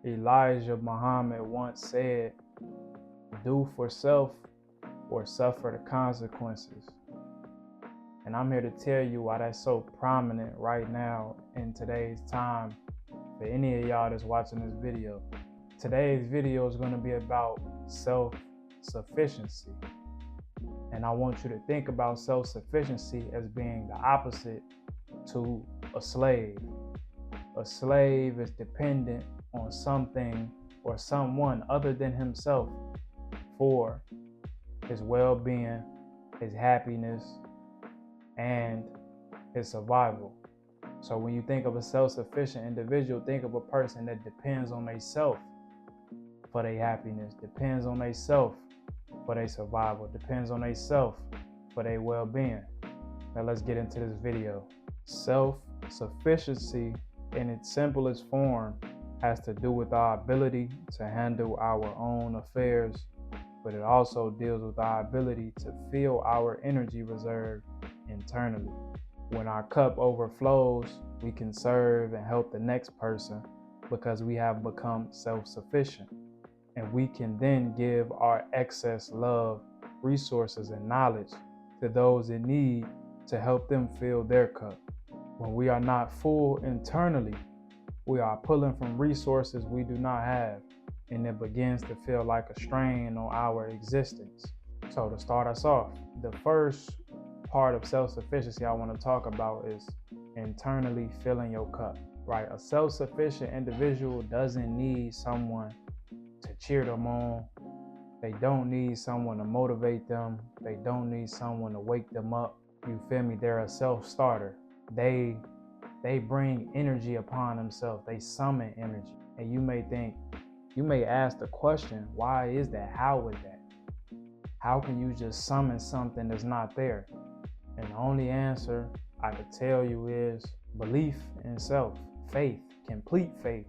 Elijah Muhammad once said, "Do for self or suffer the consequences." And I'm here to tell you why that's so prominent right now in today's time for any of y'all that's watching this video. Today's video is going to be about self-sufficiency. And I want you to think about self-sufficiency as being the opposite to a slave. A slave is dependent on something or someone other than himself for his well-being, his happiness, and his survival. So when you think of a self-sufficient individual, think of a person that depends on themselves for their happiness, depends on themselves for their survival, depends on themselves for their well-being. Now let's get into this video. Self-sufficiency in its simplest form has to do with our ability to handle our own affairs, but it also deals with our ability to fill our energy reserve internally. When our cup overflows, we can serve and help the next person because we have become self-sufficient. And we can then give our excess love, resources, and knowledge to those in need to help them fill their cup. When we are not full internally, we are pulling from resources we do not have, and it begins to feel like a strain on our existence. So to start us off, the first part of self-sufficiency I want to talk about is internally filling your cup, right? A self-sufficient individual doesn't need someone to cheer them on. They don't need someone to motivate them. They don't need someone to wake them up. You feel me? They're a self-starter. They bring energy upon themselves. They summon energy. And you may ask the question, why is that? How is that? How can you just summon something that's not there? And the only answer I could tell you is belief in self, faith, complete faith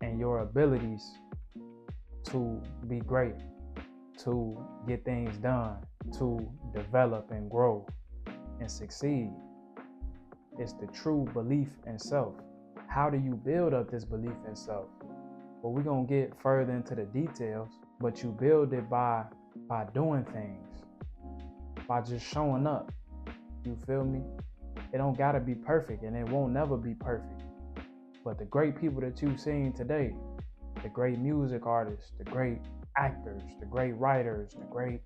in your abilities to be great, to get things done, to develop and grow and succeed. It's the true belief in self. How do you build up this belief in self? Well, we're going to get further into the details, but you build it by doing things, by just showing up. You feel me? It don't gotta be perfect, and it won't never be perfect. But the great people that you've seen today, the great music artists, the great actors, the great writers, the great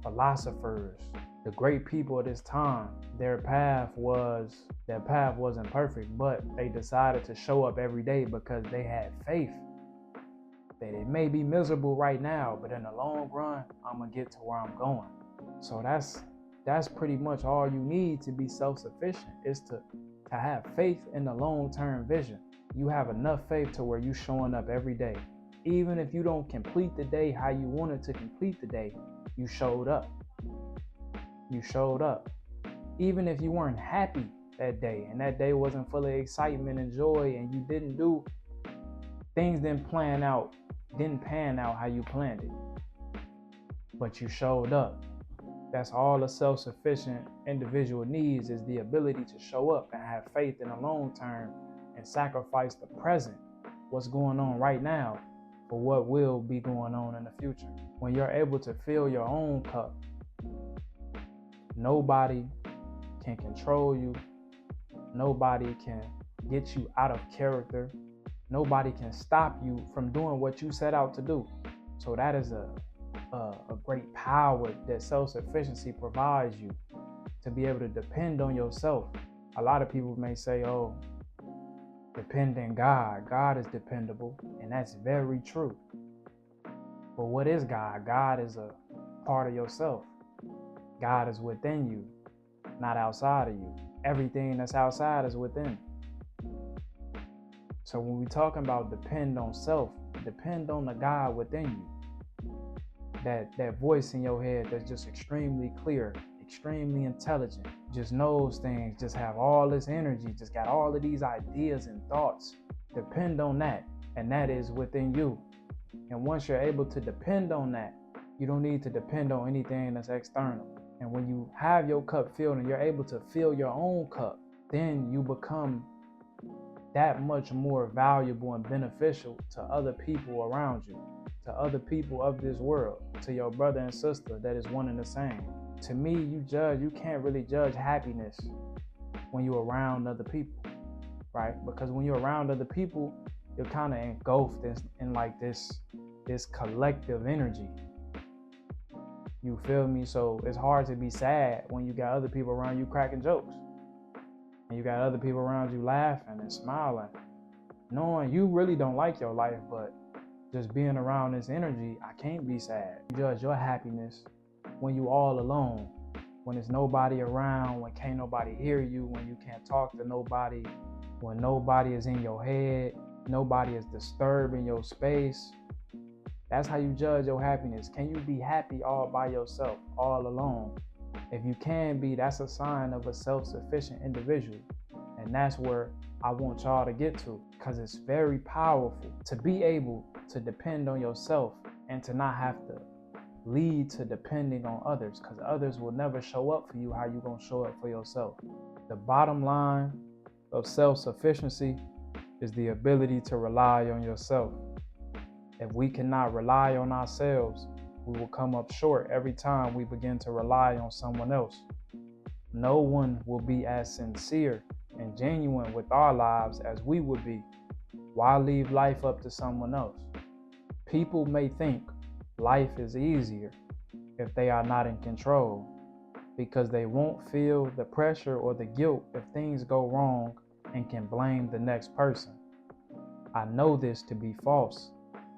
philosophers, the great people of this time, their path wasn't perfect, but they decided to show up every day because they had faith that it may be miserable right now, but in the long run, I'm gonna get to where I'm going. So that's pretty much all you need to be self-sufficient, is to have faith in the long-term vision. You have enough faith to where you showing up every day. Even if you don't complete the day how you wanted to complete the day, you showed up. You showed up. Even if you weren't happy that day and that day wasn't full of excitement and joy and you didn't do, things didn't pan out how you planned it. But you showed up. That's all a self-sufficient individual needs, is the ability to show up and have faith in the long term and sacrifice the present, what's going on right now, for what will be going on in the future. When you're able to fill your own cup, nobody can control you. Nobody can get you out of character. Nobody can stop you from doing what you set out to do. So that is a great power that self-sufficiency provides you, to be able to depend on yourself. A lot of people may say, oh, depend on God. God is dependable, and that's very true. But what is God? God is a part of yourself. God is within you, not outside of you. Everything that's outside is within. So when we're talking about depend on self, depend on the God within you. That voice in your head that's just extremely clear, extremely intelligent, just knows things, just have all this energy, just got all of these ideas and thoughts. Depend on that, and that is within you. And once you're able to depend on that, you don't need to depend on anything that's external. And when you have your cup filled and you're able to fill your own cup, then you become that much more valuable and beneficial to other people around you, to other people of this world, to your brother and sister that is one and the same. To me, you can't really judge happiness when you're around other people, right? Because when you're around other people, you're kind of engulfed in like this collective energy. You feel me? So it's hard to be sad when you got other people around you cracking jokes. And you got other people around you laughing and smiling, knowing you really don't like your life, but just being around this energy, I can't be sad. You judge your happiness when you all alone, when there's nobody around, when can't nobody hear you, when you can't talk to nobody, when nobody is in your head, nobody is disturbing your space. That's how you judge your happiness. Can you be happy all by yourself, all alone? If you can be, that's a sign of a self-sufficient individual. And that's where I want y'all to get to, because it's very powerful to be able to depend on yourself and to not have to lead to depending on others, because others will never show up for you how you gonna show up for yourself. The bottom line of self-sufficiency is the ability to rely on yourself. If we cannot rely on ourselves, we will come up short every time we begin to rely on someone else. No one will be as sincere and genuine with our lives as we would be. Why leave life up to someone else? People may think life is easier if they are not in control, because they won't feel the pressure or the guilt if things go wrong and can blame the next person. I know this to be false,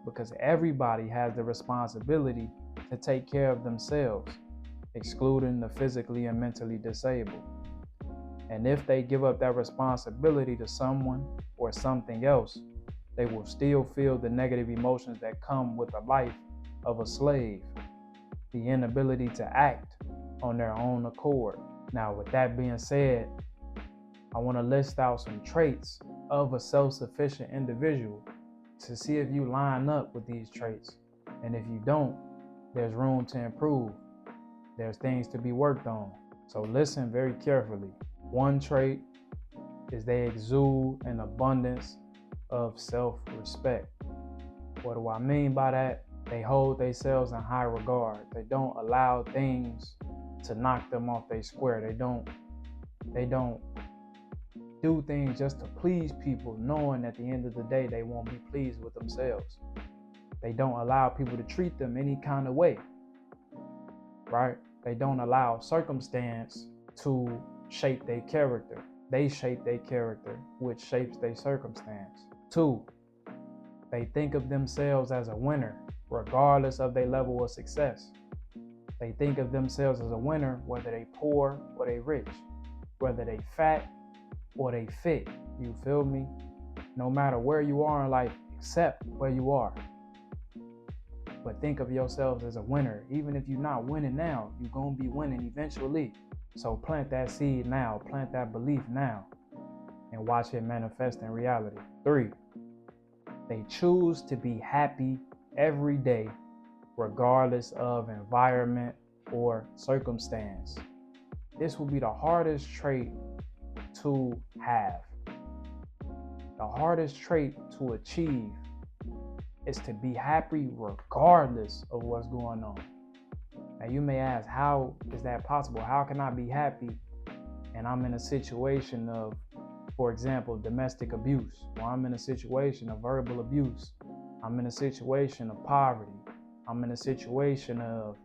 because everybody has the responsibility to take care of themselves, excluding the physically and mentally disabled. And if they give up that responsibility to someone or something else, they will still feel the negative emotions that come with the life of a slave, the inability to act on their own accord. Now, with that being said, I want to list out some traits of a self-sufficient individual to see if you line up with these traits. And if you don't, there's room to improve. There's things to be worked on. So listen very carefully. One trait is they exude an abundance of self-respect. What do I mean by that? They hold themselves in high regard. They don't allow things to knock them off their square. They don't do things just to please people, knowing at the end of the day they won't be pleased with themselves. They don't allow people to treat them any kind of way, right? They don't allow circumstance to shape their character. They shape their character, which shapes their circumstance. 2, they think of themselves as a winner, regardless of their level of success. They think of themselves as a winner, whether they poor or they rich, whether they fat or they fit. You feel me? No matter where you are in life, accept where you are. But think of yourselves as a winner. Even if you're not winning now, you're going to be winning eventually. So plant that seed now, plant that belief now, and watch it manifest in reality. 3, they choose to be happy every day, regardless of environment or circumstance. This will be the hardest trait to have. The hardest trait to achieve is to be happy regardless of what's going on. Now you may ask, how is that possible? How can I be happy and I'm in a situation of, for example, domestic abuse, or I'm in a situation of verbal abuse, I'm in a situation of poverty, I'm in a situation of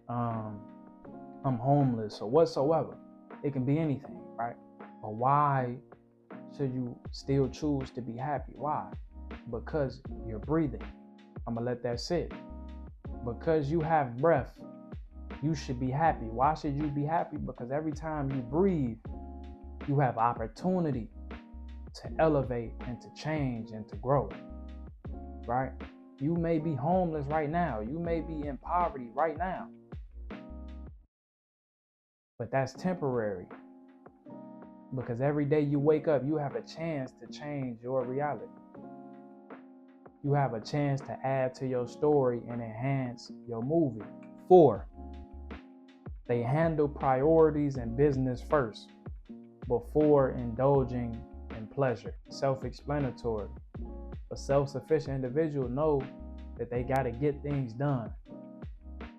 I'm homeless or whatsoever. It can be anything, right? But why should you still choose to be happy? Why? Because you're breathing. I'm gonna let that sit. Because you have breath, you should be happy. Why should you be happy? Because every time you breathe, you have opportunity to elevate and to change and to grow, right? You may be homeless right now. You may be in poverty right now. But that's temporary. Because every day you wake up, you have a chance to change your reality. You have a chance to add to your story and enhance your movie. 4, they handle priorities and business first before indulging and pleasure. Self-explanatory. A self-sufficient individual know that they got to get things done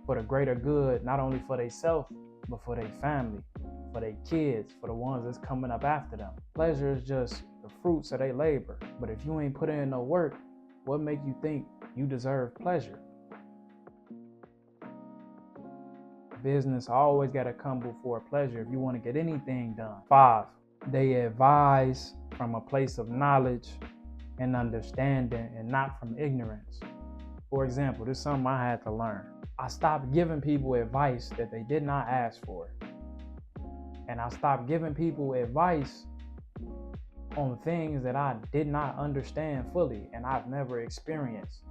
for the greater good, not only for themselves, but for their family, for their kids, for the ones that's coming up after them. Pleasure is just the fruits of their labor. But if you ain't put in no work, what make you think you deserve pleasure? Business always got to come before pleasure if you want to get anything done. 5, they advise from a place of knowledge and understanding and not from ignorance. For example, this is something I had to learn. I stopped giving people advice that they did not ask for. And I stopped giving people advice on things that I did not understand fully and I've never experienced.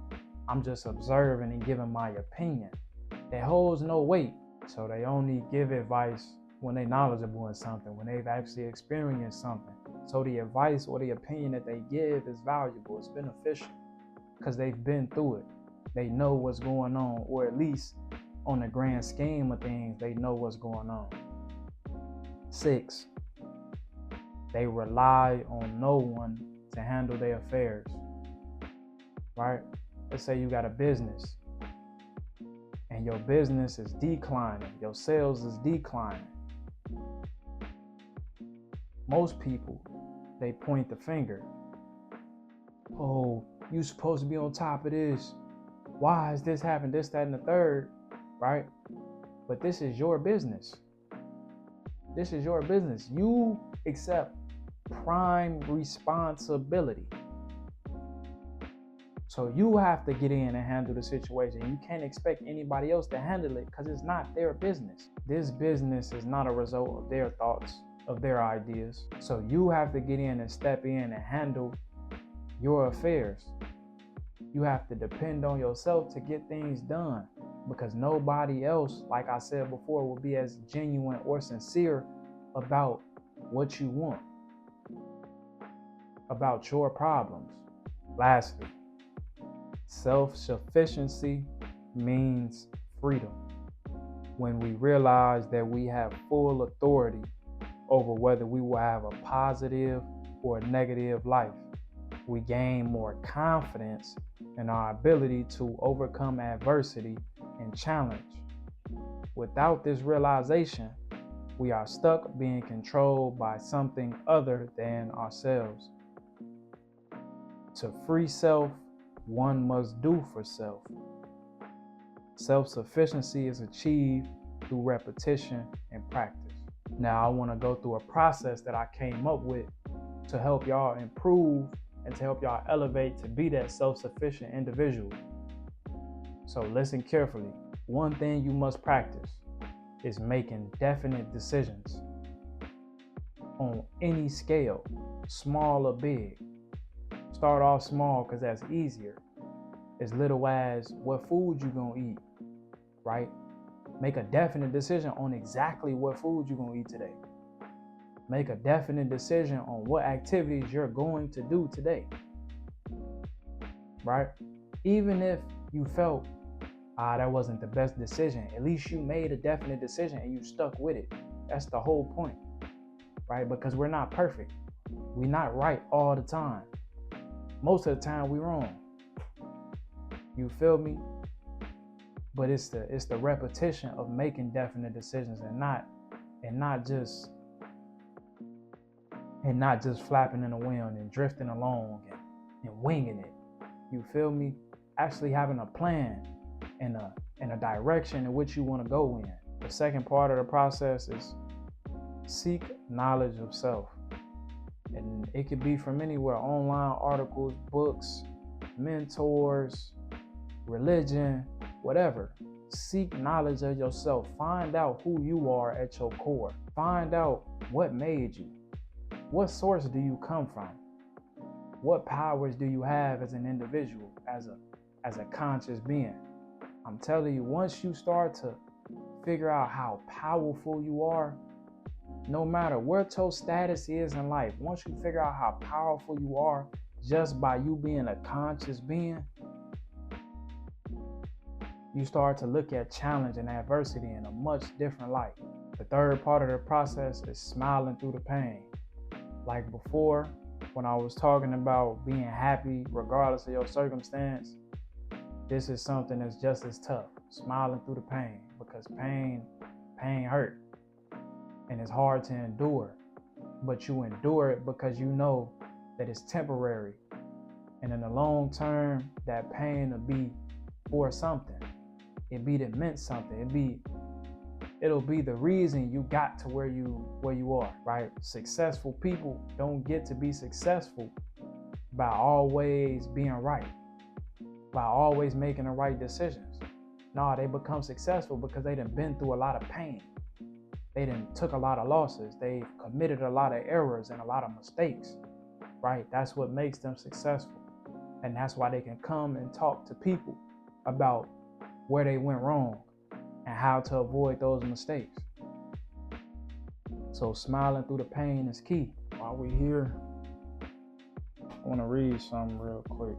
I'm just observing and giving my opinion. That holds no weight. So they only give advice when they're knowledgeable in something, when they've actually experienced something. So the advice or the opinion that they give is valuable, it's beneficial, because they've been through it. They know what's going on, or at least on the grand scheme of things, they know what's going on. 6, they rely on no one to handle their affairs, right? Let's say you got a business and your business is declining, your sales is declining. Most people, they point the finger. Oh, you supposed to be on top of this. Why has this happened? This, that, and the third, right? But this is your business. This is your business. You accept prime responsibility. So you have to get in and handle the situation. You can't expect anybody else to handle it because it's not their business. This business is not a result of their thoughts, of their ideas. So you have to get in and step in and handle your affairs. You have to depend on yourself to get things done, because nobody else, like I said before, will be as genuine or sincere about what you want, about your problems. Lastly, self-sufficiency means freedom. When we realize that we have full authority over whether we will have a positive or a negative life, we gain more confidence in our ability to overcome adversity and challenge. Without this realization, we are stuck being controlled by something other than ourselves. To free self, one must do for self. Self-sufficiency is achieved through repetition and practice. Now, I want to go through a process that I came up with to help y'all improve and to help y'all elevate to be that self-sufficient individual. So listen carefully. One thing you must practice is making definite decisions on any scale, small or big. Start off small because that's easier. As little as what food you gonna eat, right? Make a definite decision on exactly what food you're gonna eat today. Make a definite decision on what activities you're going to do today, right? Even if you felt, that wasn't the best decision, at least you made a definite decision and you stuck with it. That's the whole point, right? Because we're not perfect. We're not right all the time. Most of the time we're wrong. You feel me? But it's the repetition of making definite decisions and not just flapping in the wind and drifting along and winging it. You feel me? Actually having a plan and a direction in which you want to go in. The second part of the process is seek knowledge of self. And it could be from anywhere: online articles, books, mentors, religion, whatever. Seek knowledge of yourself. Find out who you are at your core. Find out what made you. What source do you come from? What powers do you have as an individual, as a conscious being? I'm telling you, once you start to figure out how powerful you are, no matter what your status is in life, once you figure out how powerful you are just by you being a conscious being, you start to look at challenge and adversity in a much different light. The third part of the process is smiling through the pain. Like before, when I was talking about being happy regardless of your circumstance, this is something that's just as tough. Smiling through the pain, because pain hurt and it's hard to endure. But you endure it because you know that it's temporary. And in the long term, that pain will be for something. It meant something. It'll be the reason you got to where you are, right? Successful people don't get to be successful by always being right, by always making the right decisions. No, they become successful because they done been through a lot of pain. They done took a lot of losses. They've committed a lot of errors and a lot of mistakes, right? That's what makes them successful. And that's why they can come and talk to people about where they went wrong and how to avoid those mistakes. So smiling through the pain is key. While we're here, I want to read something real quick.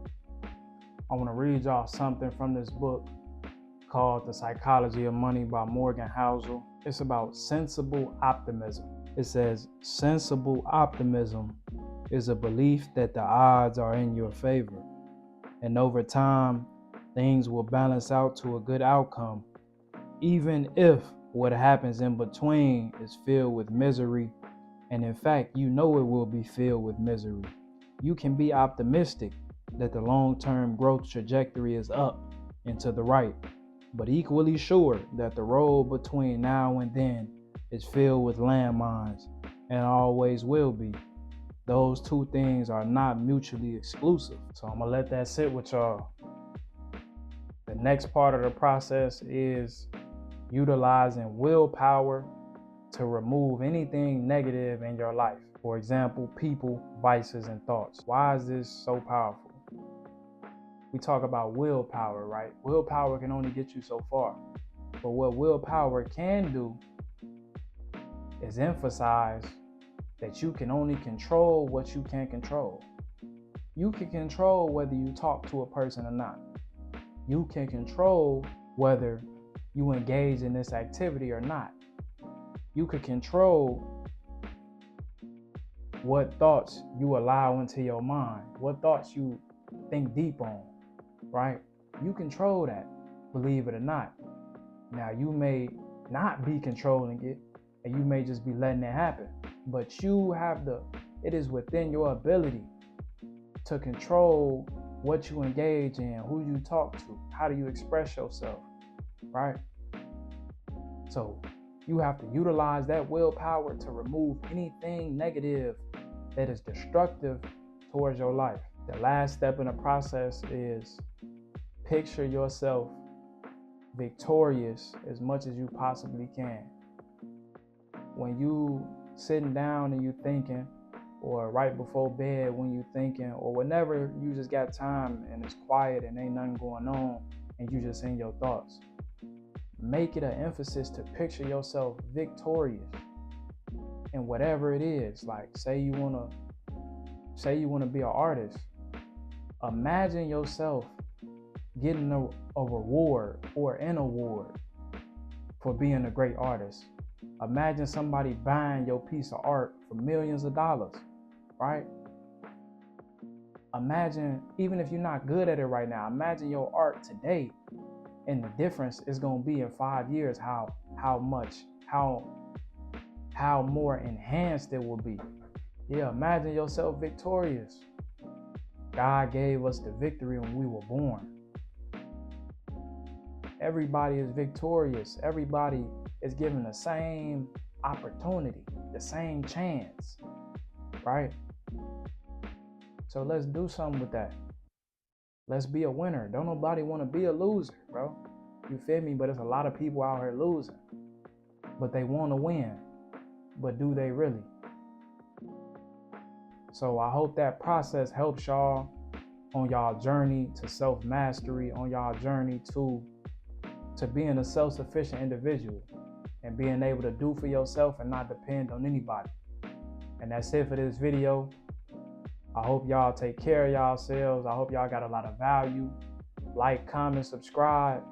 I want to read y'all something from this book called The Psychology of Money by Morgan Housel. It's about sensible optimism. It says, sensible optimism is a belief that the odds are in your favor, and over time, things will balance out to a good outcome, even if what happens in between is filled with misery, and in fact, you know it will be filled with misery. You can be optimistic that the long-term growth trajectory is up and to the right, but equally sure that the road between now and then is filled with landmines and always will be. Those two things are not mutually exclusive. So I'm gonna let that sit with y'all. The next part of the process is utilizing willpower to remove anything negative in your life. For example, people, vices, and thoughts. Why is this so powerful? We talk about willpower, right? Willpower can only get you so far. But what willpower can do is emphasize that you can only control what you can control. You can control whether you talk to a person or not. You can control whether you engage in this activity or not. You can control what thoughts you allow into your mind, what thoughts you think deep on, right? You control that, believe it or not. Now, you may not be controlling it, and you may just be letting it happen, but it is within your ability to control what you engage in, who you talk to, how do you express yourself, right? So you have to utilize that willpower to remove anything negative that is destructive towards your life. The last step in the process is picture yourself victorious as much as you possibly can. When you sitting down and you thinking, or right before bed when you thinking, or whenever you just got time and it's quiet and ain't nothing going on and you just in your thoughts, make it an emphasis to picture yourself victorious in whatever it is. Like say you want to be an artist. Imagine yourself getting a reward or an award for being a great artist. Imagine somebody buying your piece of art for millions of dollars, right? Imagine, even if you're not good at it right now, imagine your art today and the difference is going to be in 5 years, how more enhanced it will be. Yeah, imagine yourself victorious. God gave us the victory when we were born. Everybody is victorious. Everybody is given the same opportunity, the same chance, right? So let's do something with that. Let's be a winner. Don't nobody want to be a loser, bro. You feel me? But there's a lot of people out here losing, but they want to win. But do they really? So I hope that process helps y'all on y'all journey to self-mastery, on y'all journey to being a self-sufficient individual and being able to do for yourself and not depend on anybody. And that's it for this video. I hope y'all take care of yourselves. I hope y'all got a lot of value. Like, comment, subscribe.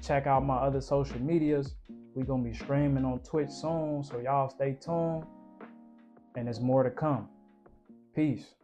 Check out my other social medias. We're going to be streaming on Twitch soon, so y'all stay tuned. And there's more to come. Peace.